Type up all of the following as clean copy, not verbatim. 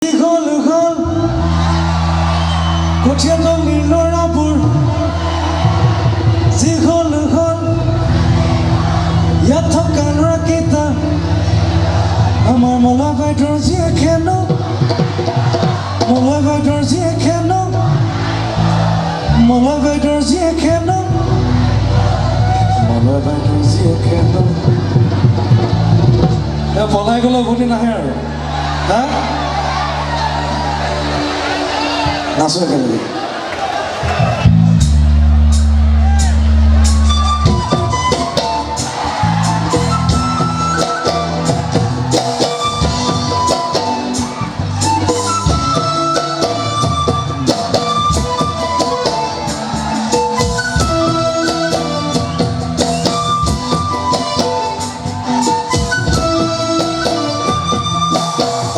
দীঘল হল কঠিয়া জলিৰ ল'ৰাবোৰ দীঘল হল ইয়াত থকা ল'ৰাকেইটা আমাৰ মলা বাইদেউৰ জীয়েক হেনো মলা বাইদেউৰ জীয়েক হেনো মলা বাইদেউৰ জীয়েক হেনো মলা বাইদেউৰ জীয়েক হেনো পলাই গ'লে উভতি নাহে আৰু হা নাচো একেলগে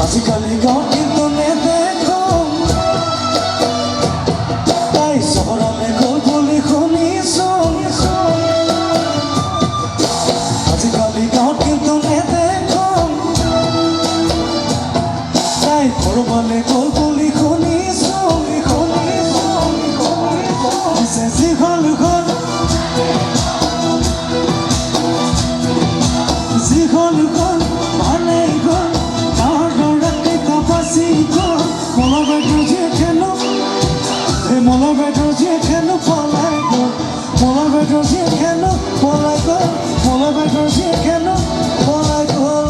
আজিকালি গাঁৱত কিন্তু নেদেখো তাই চহৰলৈ গ'ল বুলি শুনিছো আজিকালি গাঁৱত কিন্তু নেদেখো তাই ক'ৰবালৈ গ'ল বুলি শুনিছো পিছে যিখন ঘৰ যিখন ঘৰ ভালেই ঘৰ মলা বাইদেউৰ জীয়েক হেনো মলা বাইদেউৰ জীয়েক হেনো পলাই গ'ল মলা বাইদেউৰ জীয়েক হেনো পলাই গ'ল মলা বাইদেউৰ জীয়েক হেনো পলাই গ'ল